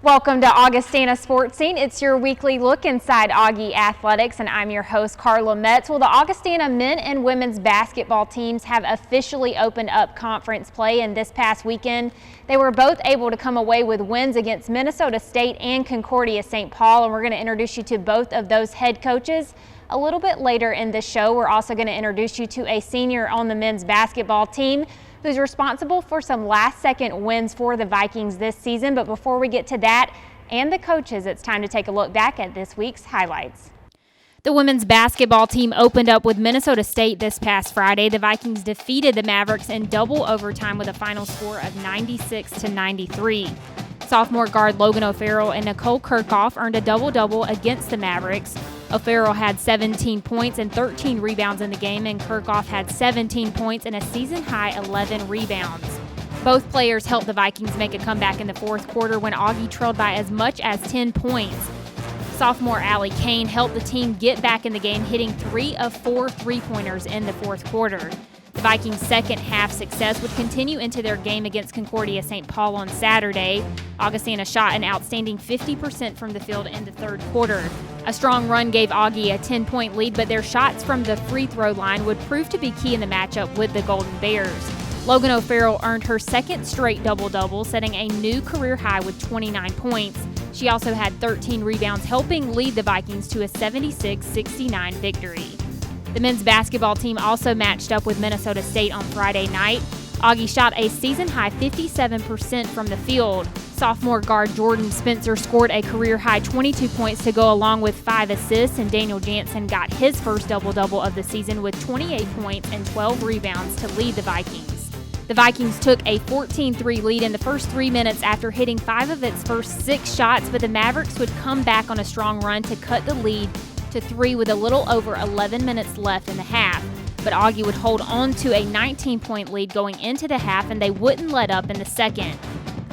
Welcome to Augustana Sportscene. It's your weekly look inside Augie Athletics, and I'm your host, Carla Metts. Well, the Augustana men and women's basketball teams have officially opened up conference play, and this past weekend, they were both able to come away with wins against Minnesota State and Concordia St. Paul, and we're going to introduce you to both of those head coaches a little bit later in the show. We're also going to introduce you to a senior on the men's basketball team who's responsible for some last-second wins for the Vikings this season. But before we get to that and the coaches, it's time to take a look back at this week's highlights. The women's basketball team opened up with Minnesota State this past Friday. The Vikings defeated the Mavericks in double overtime with a final score of 96-93. Sophomore guard Logan O'Farrell and Nicole Krauth earned a double-double against the Mavericks. O'Farrell had 17 points and 13 rebounds in the game, and Krauth had 17 points and a season-high 11 rebounds. Both players helped the Vikings make a comeback in the fourth quarter when Augie trailed by as much as 10 points. Sophomore Allie Kane helped the team get back in the game, hitting 3 of 4 three-pointers in the fourth quarter. The Vikings' second half success would continue into their game against Concordia St. Paul on Saturday. Augustana shot an outstanding 50% from the field in the third quarter. A strong run gave Augie a 10-point lead, but their shots from the free throw line would prove to be key in the matchup with the Golden Bears. Logan O'Farrell earned her second straight double-double, setting a new career high with 29 points. She also had 13 rebounds, helping lead the Vikings to a 76-69 victory. The men's basketball team also matched up with Minnesota State on Friday night. Augie shot a season-high 57% from the field. Sophomore guard Jordan Spencer scored a career-high 22 points to go along with 5 assists, and Daniel Jansen got his first double-double of the season with 28 points and 12 rebounds to lead the Vikings. The Vikings took a 14-3 lead in the first 3 minutes after hitting 5 of its first 6 shots, but the Mavericks would come back on a strong run to cut the lead to 3 with a little over 11 minutes left in the half. But Augie would hold on to a 19-point lead going into the half, and they wouldn't let up in the second.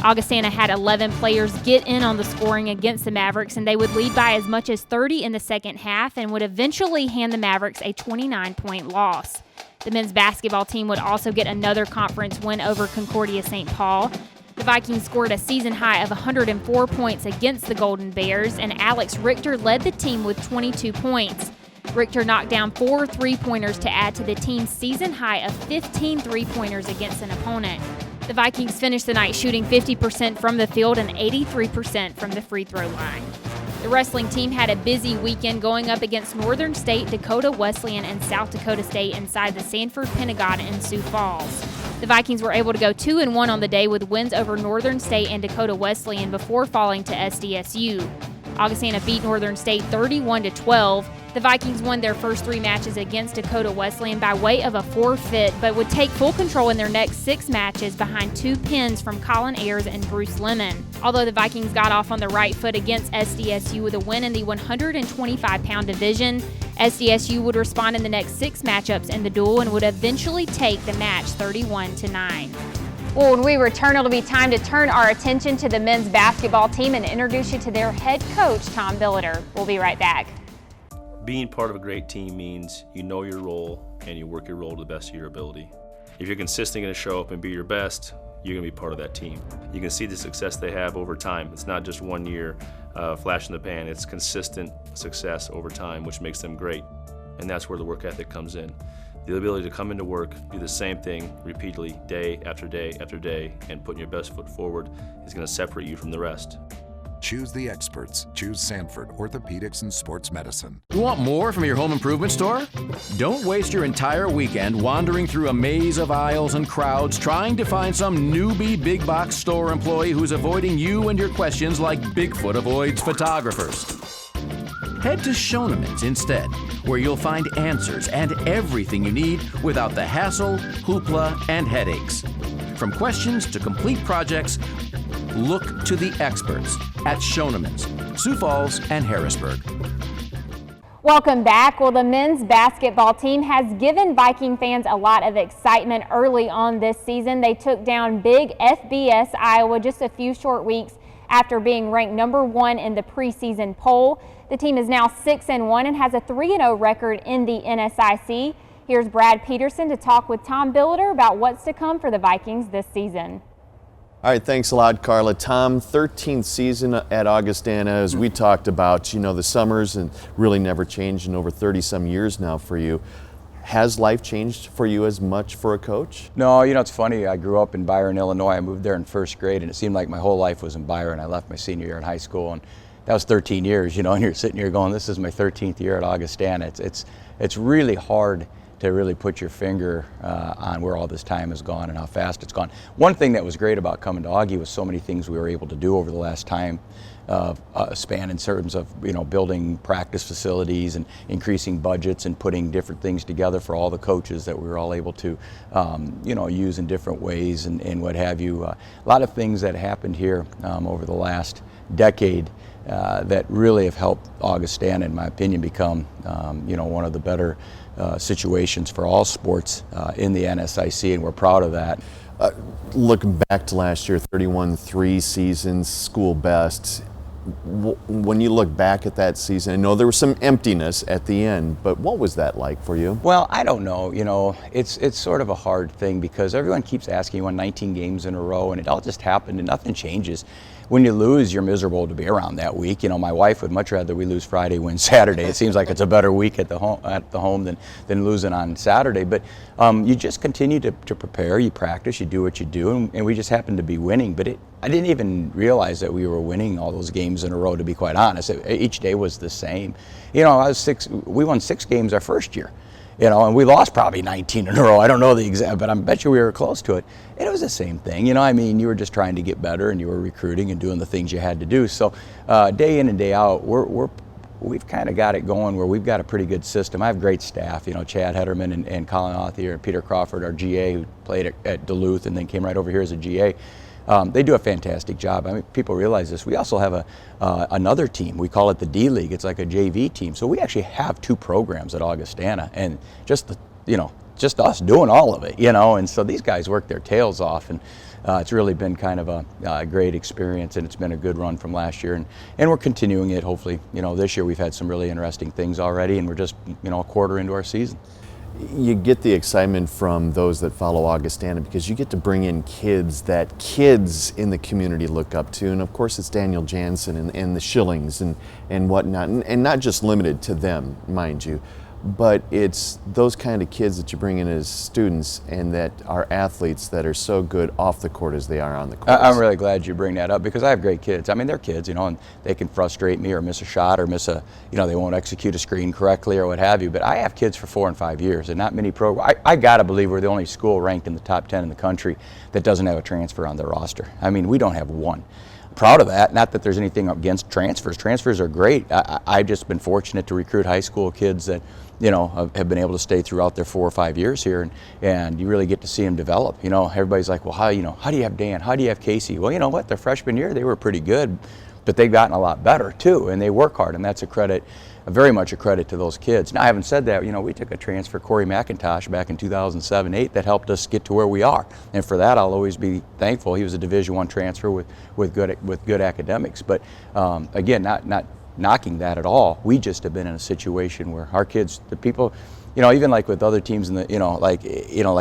Augustana had 11 players get in on the scoring against the Mavericks, and they would lead by as much as 30 in the second half and would eventually hand the Mavericks a 29-point loss. The men's basketball team would also get another conference win over Concordia St. Paul. The Vikings scored a season high of 104 points against the Golden Bears, and Alex Richter led the team with 22 points. Richter knocked down 4 three-pointers to add to the team's season high of 15 three-pointers against an opponent. The Vikings finished the night shooting 50% from the field and 83% from the free throw line. The wrestling team had a busy weekend going up against Northern State, Dakota Wesleyan, and South Dakota State inside the Sanford Pentagon in Sioux Falls. The Vikings were able to go 2-1 on the day with wins over Northern State and Dakota Wesleyan before falling to SDSU. Augustana beat Northern State 31-12. The Vikings won their first 3 matches against Dakota Wesleyan by way of a forfeit, but would take full control in their next 6 matches behind 2 pins from Colin Ayers and Bruce Lemon. Although the Vikings got off on the right foot against SDSU with a win in the 125-pound division, SDSU would respond in the next 6 matchups in the duel and would eventually take the match 31-9. Well, when we return, it'll be time to turn our attention to the men's basketball team and introduce you to their head coach, Tom Billeter. We'll be right back. Being part of a great team means you know your role and you work your role to the best of your ability. If you're consistently going to show up and be your best, you're going to be part of that team. You can see the success they have over time. It's not just 1 year flash in the pan. It's consistent success over time, which makes them great. And that's where the work ethic comes in. The ability to come into work, do the same thing repeatedly, day after day after day, and putting your best foot forward is going to separate you from the rest. Choose the experts. Choose Sanford Orthopedics and Sports Medicine. You want more from your home improvement store? Don't waste your entire weekend wandering through a maze of aisles and crowds trying to find some newbie big box store employee who's avoiding you and your questions like Bigfoot avoids photographers. Head to Schoenemann's instead, where you'll find answers and everything you need without the hassle, hoopla, and headaches. From questions to complete projects, look to the experts at Schoenemann's, Sioux Falls and Harrisburg. Welcome back. Well, the men's basketball team has given Viking fans a lot of excitement early on this season. They took down big FBS Iowa just a few short weeks after being ranked number 1 in the preseason poll. The team is now 6-1 and has a 3-0 record in the NSIC. Here's Brad Peterson to talk with Tom Billeter about what's to come for the Vikings this season. All right, thanks a lot, Carla. Tom, 13th season at Augustana, as we talked about, you know, the summers and really never changed in over 30-some years now for you. Has life changed for you as much for a coach? No, you know, it's funny. I grew up in Byron, Illinois. I moved there in first grade, and it seemed like my whole life was in Byron. I left my senior year in high school, and that was 13 years, you know, and you're sitting here going, this is my 13th year at Augustana. It's really hard to really put your finger on where all this time has gone and how fast it's gone. One thing that was great about coming to Augie was so many things we were able to do over the last time span in terms of, you know, building practice facilities and increasing budgets and putting different things together for all the coaches that we were all able to, you know, use in different ways and what have you. A lot of things that happened here over the last decade that really have helped Augustana, in my opinion, become, you know, one of the better situations for all sports in the NSIC, and we're proud of that. Looking back to last year, 31-3 seasons, school best. When you look back at that season, I know there was some emptiness at the end, but what was that like for you? Well, I don't know. You know, it's sort of a hard thing because everyone keeps asking, you won 19 games in a row, and it all just happened, and nothing changes. When you lose, you're miserable to be around that week. You know, my wife would much rather we lose Friday, win Saturday. It seems like it's a better week at the home than losing on Saturday. But you just continue to prepare, you practice, you do what you do, and we just happened to be winning. But I didn't even realize that we were winning all those games in a row, to be quite honest. Each day was the same. You know, we won 6 games our first year. You know, and we lost probably 19 in a row. I don't know the exact, but I bet you we were close to it. And it was the same thing. You know, I mean, you were just trying to get better, and you were recruiting and doing the things you had to do. So day in and day out, we've kind of got it going where we've got a pretty good system. I have great staff. You know, Chad Hederman and Colin Othier and Peter Crawford, our GA, who played at Duluth and then came right over here as a GA. They do a fantastic job. I mean, people realize this. We also have another team. We call it the D League. It's like a JV team. So we actually have 2 programs at Augustana, and just us doing all of it. You know, and so these guys work their tails off, and it's really been kind of a great experience, and it's been a good run from last year, and we're continuing it. Hopefully, you know, this year we've had some really interesting things already, and we're just, you know, a quarter into our season. You get the excitement from those that follow Augustana because you get to bring in kids that kids in the community look up to, and of course it's Daniel Jansen and the Schillings and whatnot, and not just limited to them, mind you, but it's those kind of kids that you bring in as students and that are athletes that are so good off the court as they are on the court. I'm really glad you bring that up because I have great kids. I mean, they're kids, you know, and they can frustrate me or miss a shot or miss a, you know, they won't execute a screen correctly or what have you. But I have kids for 4 and 5 years, and not many I gotta believe we're the only school ranked in the top 10 in the country that doesn't have a transfer on their roster. I mean, we don't have one. Proud of that. Not that there's anything against transfers. Transfers are great. I've just been fortunate to recruit high school kids that, you know, have been able to stay throughout their 4 or 5 years here, and you really get to see them develop. You know, everybody's like, well, how do you have Dan? How do you have Casey? Well, you know what? Their freshman year, they were pretty good, but they've gotten a lot better too, and they work hard, and that's very much a credit to those kids. Now, having said that, you know, we took a transfer, Corey McIntosh, back in 2007-8 that helped us get to where we are, and for that I'll always be thankful. He was a Division I transfer with good academics, but again, not knocking that at all. We just have been in a situation where our kids, the people, you know, even like with other teams in the, like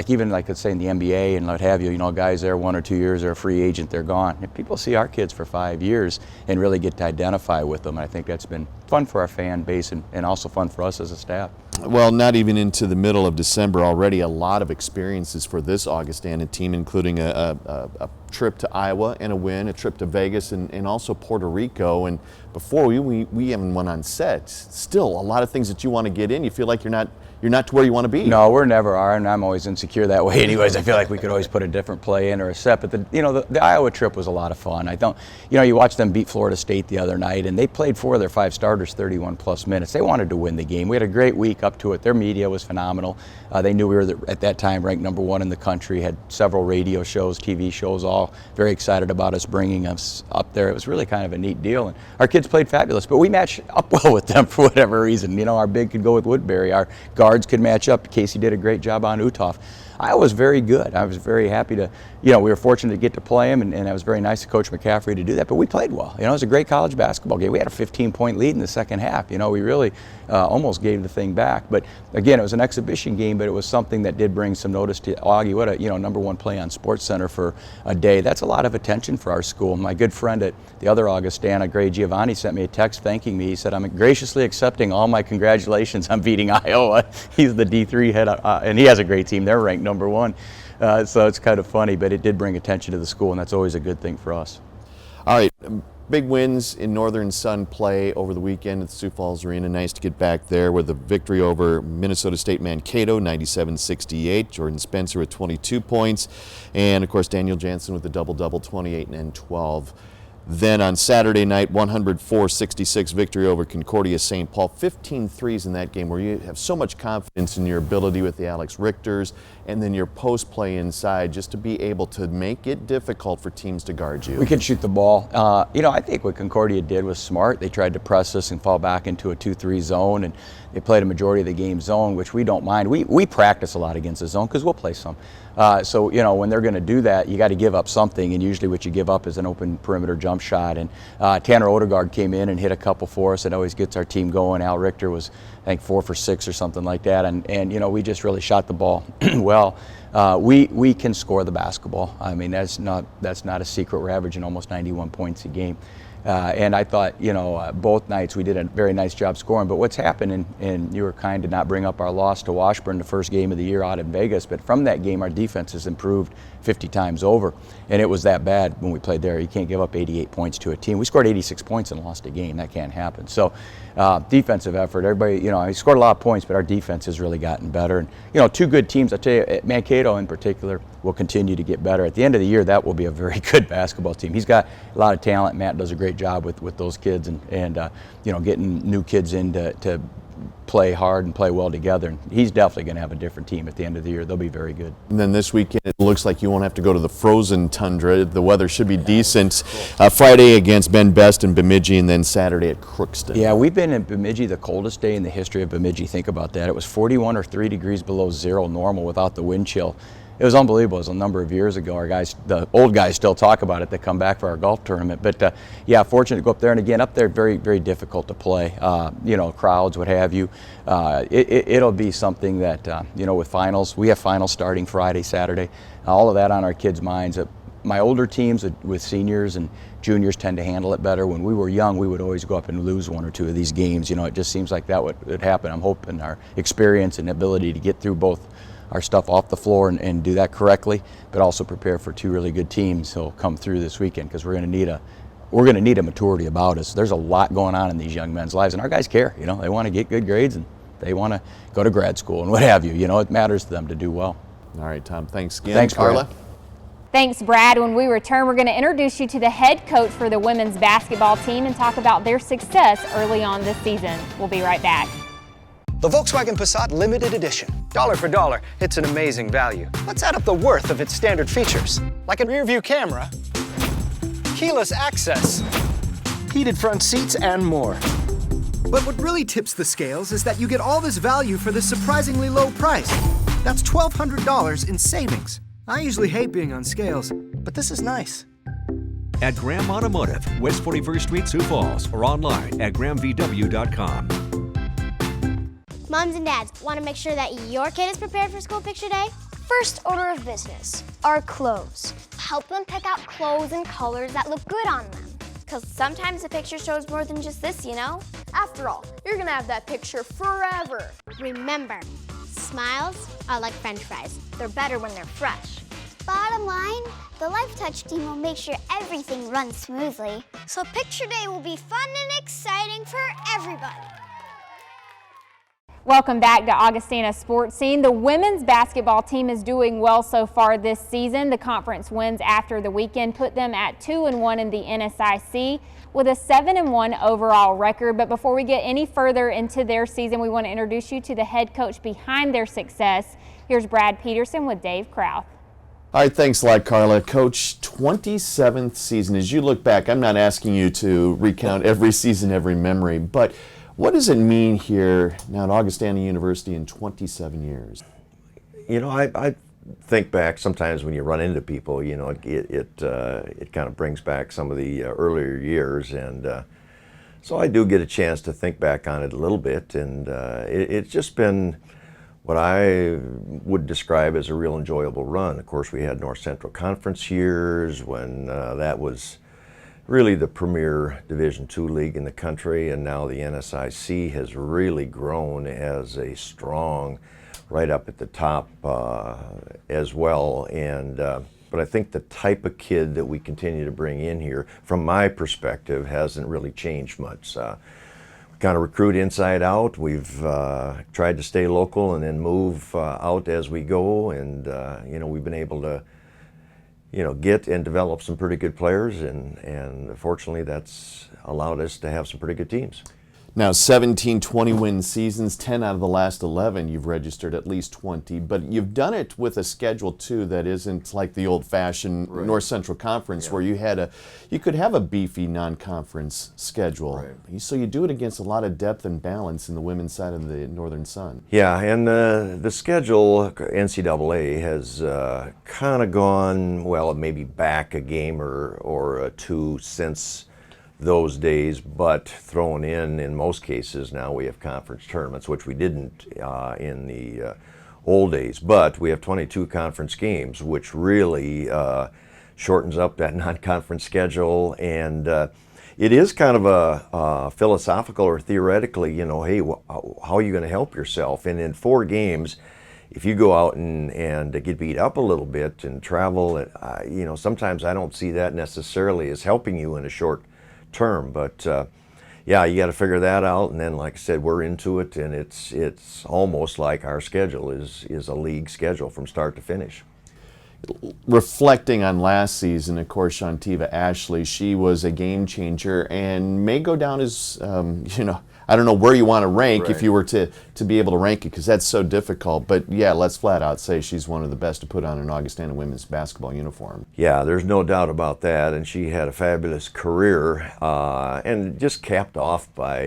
even like let's say in the NBA and what have you, you know, guys there 1 or 2 years, they're a free agent, they're gone. If people see our kids for 5 years and really get to identify with them, I think that's been fun for our fan base and also fun for us as a staff. Well, not even into the middle of December already, a lot of experiences for this Augustana team, including a trip to Iowa and a win, a trip to Vegas and also Puerto Rico. And before we haven't went on set. Still, a lot of things that you want to get in. You feel like you're not to where you want to be. No, we're never are, and I'm always insecure that way anyways. I feel like we could always put a different play in or a set, but the Iowa trip was a lot of fun. You watched them beat Florida State the other night, and they played 4 of their 5 starters 31 plus minutes. They wanted to win the game. We had a great week up to it. Their media was phenomenal. They knew we were at that time ranked #1 in the country, had several radio shows, TV shows, all very excited about us bringing us up there. It was really kind of a neat deal, and our kids played fabulous, but we matched up well with them for whatever reason. You know, our big could go with Woodbury, our guards could match up. Casey did a great job on Uthoff. Iowa was very good. I was very happy to, we were fortunate to get to play them, and it was very nice to Coach McCaffrey to do that. But we played well. It was a great college basketball game. We had a 15-point lead in the second half. We really almost gave the thing back. But again, it was an exhibition game, but it was something that did bring some notice to Augie. What a #1 play on SportsCenter for a day. That's a lot of attention for our school. My good friend at the other Augustana, Gray Giovanni, sent me a text thanking me. He said, "I'm graciously accepting all my congratulations on beating Iowa." He's the D3 head, and he has a great team. They're ranked #1. So it's kind of funny, but it did bring attention to the school, and that's always a good thing for us. All right, big wins in Northern Sun play over the weekend at the Sioux Falls Arena. Nice to get back there with a victory over Minnesota State Mankato, 97-68. Jordan Spencer with 22 points. And, of course, Daniel Jansen with the double-double, 28 and 12. Then on Saturday night, 104-66 victory over Concordia St. Paul. 15 threes in that game where you have so much confidence in your ability with the Alex Richters and then your post play inside just to be able to make it difficult for teams to guard you. We can shoot the ball. I think what Concordia did was smart. They tried to press us and fall back into a 2-3 zone, and they played a majority of the game zone, which we don't mind. We practice a lot against the zone because we'll play some. So when they're going to do that, you got to give up something, and usually what you give up is an open perimeter jump shot. And Tanner Odegaard came in and hit a couple for us. It always gets our team going. Al Richter was, I think, 4 for 6 or something like that. And we just really shot the ball well. We can score the basketball. I mean, that's not a secret. We're averaging almost 91 points a game. And I thought, both nights we did a very nice job scoring. But what's happened, and you were kind to not bring up our loss to Washburn, the first game of the year out in Vegas, but from that game our defense has improved 50 times over. And it was that bad when we played there. You can't give up 88 points to a team. We scored 86 points and lost a game. That can't happen. So defensive effort, everybody, I scored a lot of points, but our defense has really gotten better. And, two good teams, I tell you, Mankato in particular, will continue to get better. At the end of the year, that will be a very good basketball team. He's got a lot of talent. Matt does a great job with those kids and getting new kids in to play hard and play well together. And he's definitely going to have a different team at the end of the year. They'll be very good. And then this weekend, it looks like you won't have to go to the frozen tundra. The weather should be decent. Cool. Friday against Ben Best in Bemidji, and then Saturday at Crookston. Yeah, we've been in Bemidji the coldest day in the history of Bemidji. Think about that. It was 41 or 3 degrees below zero normal without the wind chill. It was unbelievable. It was a number of years ago. Our guys, the old guys, still talk about it. They come back for our golf tournament. But fortunate to go up there. And again, up there, very, very difficult to play. Crowds, what have you. It'll be something that, with finals, we have finals starting Friday, Saturday. All of that on our kids' minds. My older teams with seniors and juniors tend to handle it better. When we were young, we would always go up and lose 1 or 2 of these games. It just seems like that would happen. I'm hoping our experience and ability to get through both our stuff off the floor and do that correctly, but also prepare for 2 really good teams who'll come through this weekend, because we're going to need a maturity about us. There's a lot going on in these young men's lives, and our guys care. They want to get good grades and they want to go to grad school and what have you. It matters to them to do well. All right, Tom. Thanks again. Thanks, Carla. Brad. Thanks, Brad. When we return, we're going to introduce you to the head coach for the women's basketball team and talk about their success early on this season. We'll be right back. The Volkswagen Passat Limited Edition. Dollar for dollar, it's an amazing value. Let's add up the worth of its standard features, like a rear-view camera, keyless access, heated front seats, and more. But what really tips the scales is that you get all this value for this surprisingly low price. That's $1,200 in savings. I usually hate being on scales, but this is nice. At Graham Automotive, West 41st Street, Sioux Falls, or online at grahamvw.com. Moms and dads, want to make sure that your kid is prepared for school picture day? First order of business are clothes. Help them pick out clothes and colors that look good on them. Because sometimes the picture shows more than just this, After all, you're going to have that picture forever. Remember, smiles are like French fries. They're better when they're fresh. Bottom line, the Life Touch team will make sure everything runs smoothly. So picture day will be fun and exciting for everybody. Welcome back to Augustana Sportscene. The women's basketball team is doing well so far this season. The conference wins after the weekend put them at 2-1 in the NSIC with a 7-1 overall record. But before we get any further into their season, we want to introduce you to the head coach behind their success. Here's Brad Peterson with Dave Krauth. All right, thanks a lot, Carla. Coach, 27th season. As you look back, I'm not asking you to recount every season, every memory, but what does it mean here now at Augustana University in 27 years? I think back sometimes when you run into people, you know, it kind of brings back some of the earlier years, and so I do get a chance to think back on it a little bit, and it's just been what I would describe as a real enjoyable run. Of course, we had North Central Conference years when that was really the premier Division II league in the country, and now the NSIC has really grown as a strong, right up at the top as well. And but I think the type of kid that we continue to bring in here, from my perspective, hasn't really changed much. We kind of recruit inside out. We've tried to stay local and then move out as we go, and you know, we've been able to, you know, get and develop some pretty good players, and fortunately that's allowed us to have some pretty good teams. Now, 17 20-win seasons, 10 out of the last 11, you've registered at least 20, but you've done it with a schedule, too, that isn't like the old-fashioned North Central Conference where you could have a beefy non-conference schedule. Right. So you do it against a lot of depth and balance in the women's side of the Northern Sun. Yeah, and the schedule, NCAA, has kind of gone, well, maybe back a game or two since those days, but thrown in most cases now we have conference tournaments, which we didn't in the old days, but we have 22 conference games, which really shortens up that non-conference schedule, and it is kind of a philosophical or theoretically, you know, hey, how are you going to help yourself? And in 4 games, if you go out and get beat up a little bit and travel, you know, sometimes I don't see that necessarily as helping you in a short term, but yeah, you got to figure that out. And then, like I said, we're into it, and it's almost like our schedule is a league schedule from start to finish. Reflecting on last season, of course, Shantiva Ashley, she was a game changer and may go down as, you know, I don't know where you want to rank if you were to be able to rank it, because that's so difficult. But yeah, let's flat out say she's one of the best to put on an Augustana women's basketball uniform. Yeah, there's no doubt about that. And she had a fabulous career and just capped off by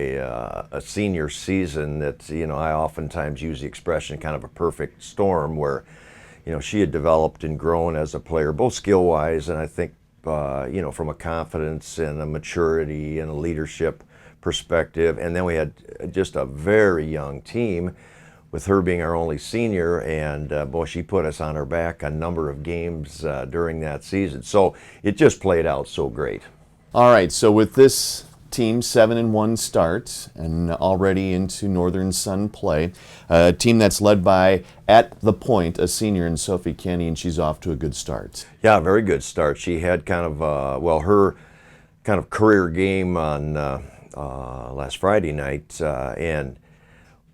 a senior season that, you know, I oftentimes use the expression kind of a perfect storm, where, you know, she had developed and grown as a player, both skill-wise and I think, you know, from a confidence and a maturity and a leadership perspective. And then we had just a very young team, with her being our only senior, and boy, she put us on her back a number of games during that season. So it just played out so great. All right, so with this team 7-1 start and already into Northern Sun play, a team that's led by, at the point, a senior in Sophie Kenny, and she's off to a good start. Yeah, very good start. She had kind of, well, her kind of career game on last Friday night, and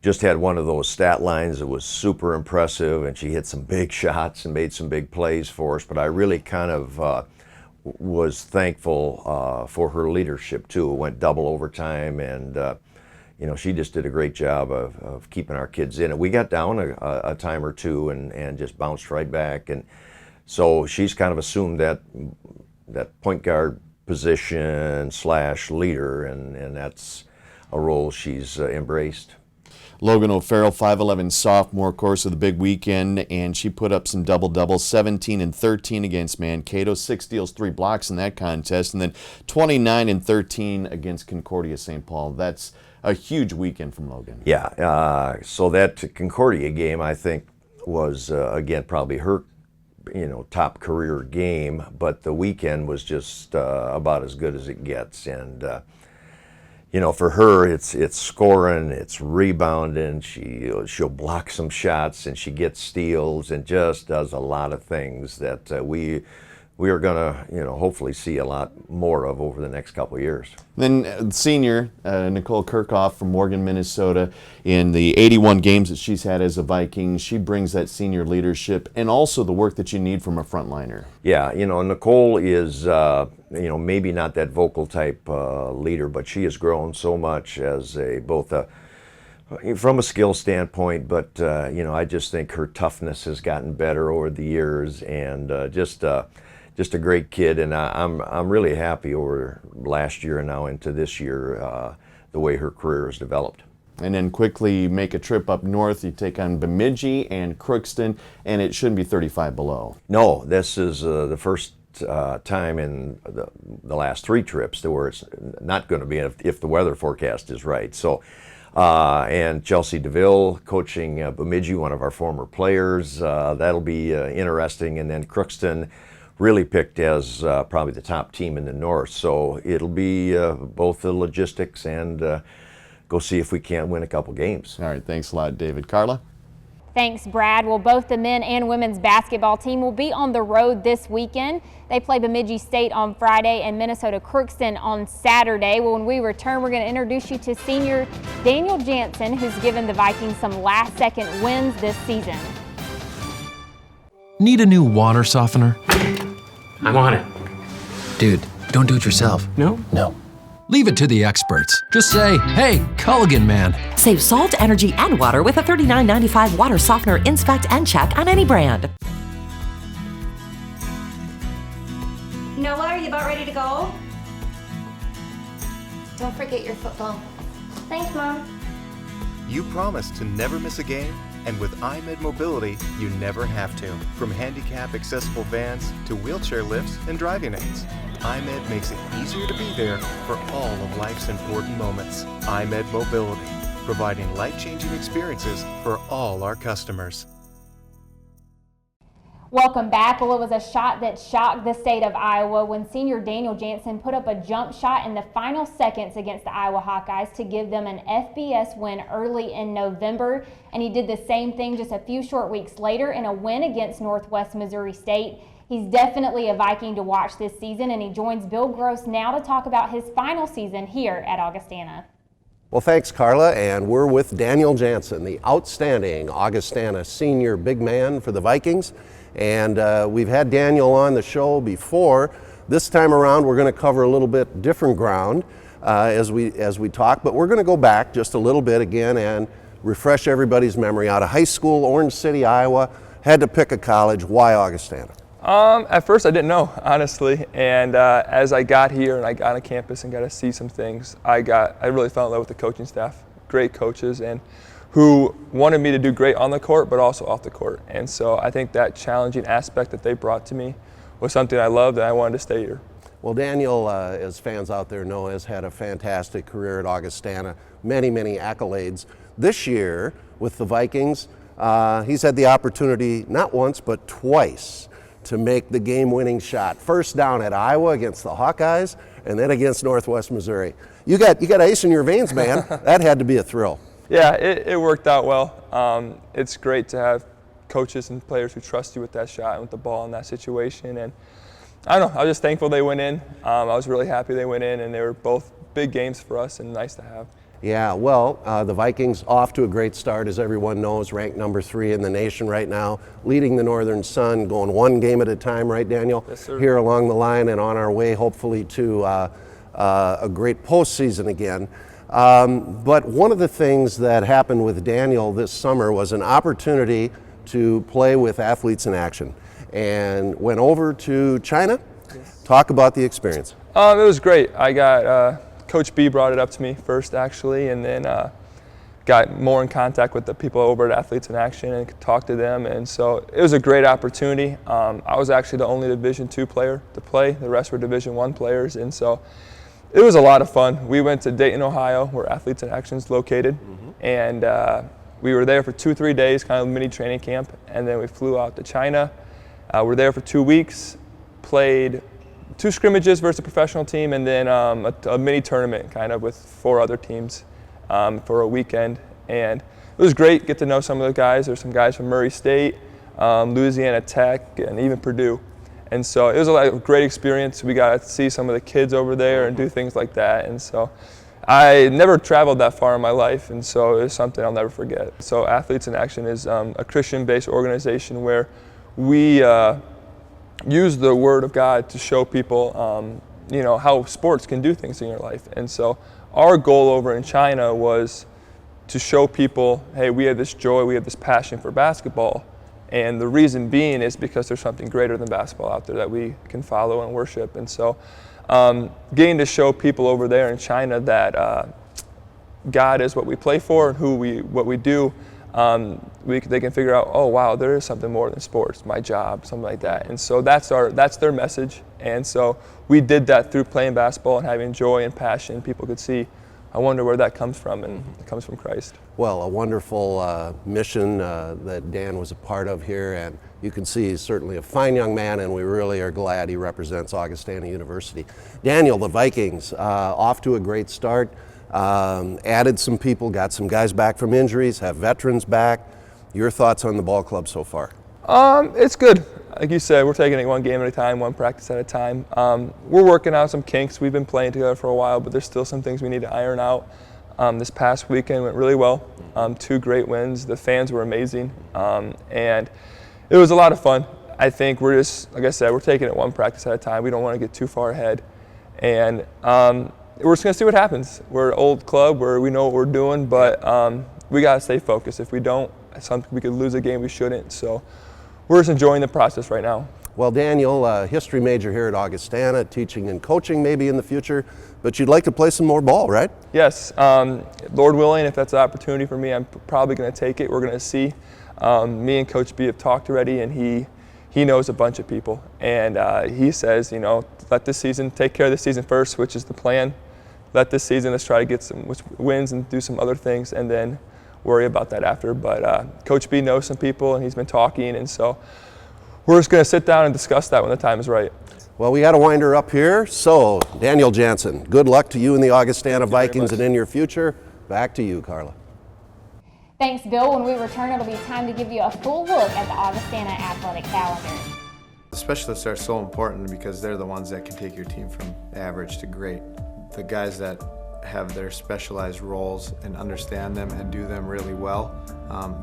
just had one of those stat lines that was super impressive, and she hit some big shots and made some big plays for us. But I really kind of was thankful for her leadership too. It went double overtime, and you know, she just did a great job of keeping our kids in it. We got down a time or two and just bounced right back, and so she's kind of assumed that point guard position / leader, and that's a role she's embraced. Logan O'Farrell, 5'11" sophomore, of course, of the big weekend, and she put up some double-doubles, 17 and 13 against Mankato, 6 steals, 3 blocks in that contest, and then 29 and 13 against Concordia St. Paul. That's a huge weekend from Logan. Yeah, so that Concordia game, I think, was, again, probably her, you know, top career game, but the weekend was just about as good as it gets. And you know, for her, it's scoring, it's rebounding, she'll block some shots, and she gets steals, and just does a lot of things that we are gonna, you know, hopefully see a lot more of over the next couple of years. Then senior Nicole Kirchhoff from Morgan, Minnesota, in the 81 games that she's had as a Viking, she brings that senior leadership and also the work that you need from a frontliner. Yeah, you know, Nicole is, you know, maybe not that vocal type leader, but she has grown so much as from a skill standpoint, but you know, I just think her toughness has gotten better over the years, and just a great kid, and I'm really happy over last year and now into this year the way her career has developed. And then quickly make a trip up north. You take on Bemidji and Crookston, and it shouldn't be 35 below. No, this is the first time in the last 3 trips to where it's not going to be if the weather forecast is right. So, and Chelsea DeVille coaching Bemidji, one of our former players. That'll be interesting. And then Crookston really picked as probably the top team in the north. So it'll be both the logistics and go see if we can't win a couple games. All right, thanks a lot, David. Carla? Thanks, Brad. Well, both the men and women's basketball team will be on the road this weekend. They play Bemidji State on Friday and Minnesota Crookston on Saturday. Well, when we return, we're going to introduce you to senior Daniel Jansen, who's given the Vikings some last-second wins this season. Need a new water softener? I'm on it. Dude, don't do it yourself. No? No. Leave it to the experts. Just say, hey, Culligan man. Save salt, energy, and water with a $39.95 water softener. Inspect and check on any brand. Noah, are you about ready to go? Don't forget your football. Thanks, Mom. You promised to never miss a game, and with iMed Mobility, you never have to. From handicap-accessible vans to wheelchair lifts and driving aids, iMed makes it easier to be there for all of life's important moments. iMed Mobility, providing life-changing experiences for all our customers. Welcome back. Well, it was a shot that shocked the state of Iowa when senior Daniel Jansen put up a jump shot in the final seconds against the Iowa Hawkeyes to give them an FBS win early in November. And he did the same thing just a few short weeks later in a win against Northwest Missouri State. He's definitely a Viking to watch this season, and he joins Bill Gross now to talk about his final season here at Augustana. Well, thanks, Carla, and we're with Daniel Jansen, the outstanding Augustana senior big man for the Vikings. And we've had Daniel on the show before. This time around, we're going to cover a little bit different ground as we talk, but we're going to go back just a little bit again and refresh everybody's memory. Out of high school, Orange City, Iowa, had to pick a college. Why Augustana? At first, I didn't know, honestly, and as I got here and I got on campus and got to see some things, I really fell in love with the coaching staff. Great coaches, and who wanted me to do great on the court, but also off the court. And so I think that challenging aspect that they brought to me was something I loved, and I wanted to stay here. Well, Daniel, as fans out there know, has had a fantastic career at Augustana, many, many accolades. This year, with the Vikings, he's had the opportunity not once, but twice to make the game-winning shot. First down at Iowa against the Hawkeyes, and then against Northwest Missouri. You got ice in your veins, man. That had to be a thrill. Yeah, it worked out well. It's great to have coaches and players who trust you with that shot and with the ball in that situation. And I don't know, I was just thankful they went in. I was really happy they went in, and they were both big games for us and nice to have. Yeah, well, the Vikings off to a great start, as everyone knows, ranked number 3 in the nation right now, leading the Northern Sun, going one game at a time, right, Daniel? Yes, sir. Here along the line and on our way, hopefully, to a great postseason again. But one of the things that happened with Daniel this summer was an opportunity to play with Athletes in Action, and went over to China. Yes. Talk about the experience. It was great. I got Coach B brought it up to me first, actually, and then got more in contact with the people over at Athletes in Action and could talk to them. And so it was a great opportunity. I was actually the only Division II player to play. The rest were Division I players, and so it was a lot of fun. We went to Dayton, Ohio, where Athletes in Action is located, and we were there for 2-3 days, kind of mini training camp, and then we flew out to China. We're there for 2 weeks, played 2 scrimmages versus a professional team, and then a mini tournament kind of with 4 other teams for a weekend. And it was great, get to know some of the guys. There's some guys from Murray State, Louisiana Tech, and even Purdue. And so it was a great experience. We got to see some of the kids over there and do things like that. And so I never traveled that far in my life, and so it was something I'll never forget. So Athletes in Action is a Christian-based organization where we use the Word of God to show people, how sports can do things in your life. And so our goal over in China was to show people, hey, we have this joy, we have this passion for basketball. And the reason being is because there's something greater than basketball out there that we can follow and worship. And so getting to show people over there in China that God is what we play for and what we do, they can figure out, oh wow, there is something more than sports, my job, something like that. And so that's their message. And so we did that through playing basketball and having joy and passion. People could see, I wonder where that comes from, and it comes from Christ. Well, a wonderful mission that Dan was a part of here, and you can see he's certainly a fine young man, and we really are glad he represents Augustana University. Daniel, the Vikings, off to a great start. Added some people, got some guys back from injuries, have veterans back. Your thoughts on the ball club so far? It's good. Like you said, we're taking it one game at a time, one practice at a time. We're working out some kinks. We've been playing together for a while, but there's still some things we need to iron out. This past weekend went really well. 2 great wins. The fans were amazing, and it was a lot of fun. I think we're just, like I said, we're taking it one practice at a time. We don't want to get too far ahead, and we're just going to see what happens. We're an old club where we know what we're doing, but we got to stay focused. If we don't, we could lose a game we shouldn't. So we're just enjoying the process right now. Well, Daniel, history major here at Augustana, teaching and coaching maybe in the future, but you'd like to play some more ball, right? Yes. Lord willing, if that's an opportunity for me, I'm probably going to take it. We're going to see. Me and Coach B have talked already, and he knows a bunch of people. And he says, let this season, take care of this season first, which is the plan. Let this season, let's try to get some wins and do some other things, and then worry about that after. But Coach B knows some people, and he's been talking, and so we're just going to sit down and discuss that when the time is right. Well, we got to wind her up here. So, Daniel Jansen, good luck to you and the Augustana Vikings and in your future. Back to you, Carla. Thanks, Bill. When we return, it'll be time to give you a full look at the Augustana athletic calendar. The specialists are so important because they're the ones that can take your team from average to great. The guys that have their specialized roles and understand them and do them really well,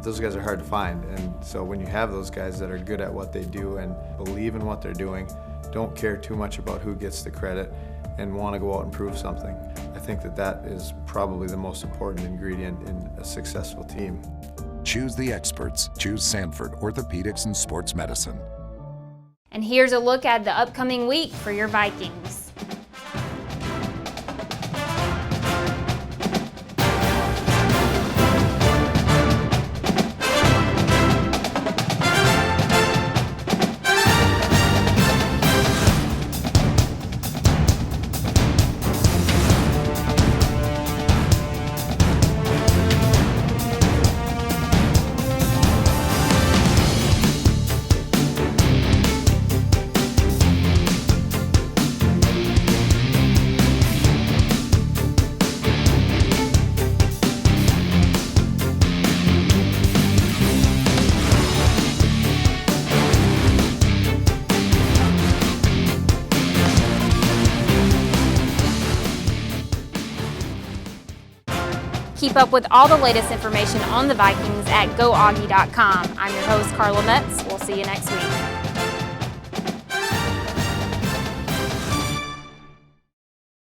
those guys are hard to find. And so when you have those guys that are good at what they do and believe in what they're doing, don't care too much about who gets the credit, and want to go out and prove something, I think that is probably the most important ingredient in a successful team. Choose the experts. Choose Sanford Orthopedics and Sports Medicine. And here's a look at the upcoming week for your Vikings. Keep up with all the latest information on the Vikings at GoAugie.com. I'm your host, Carla Metts. We'll see you next week.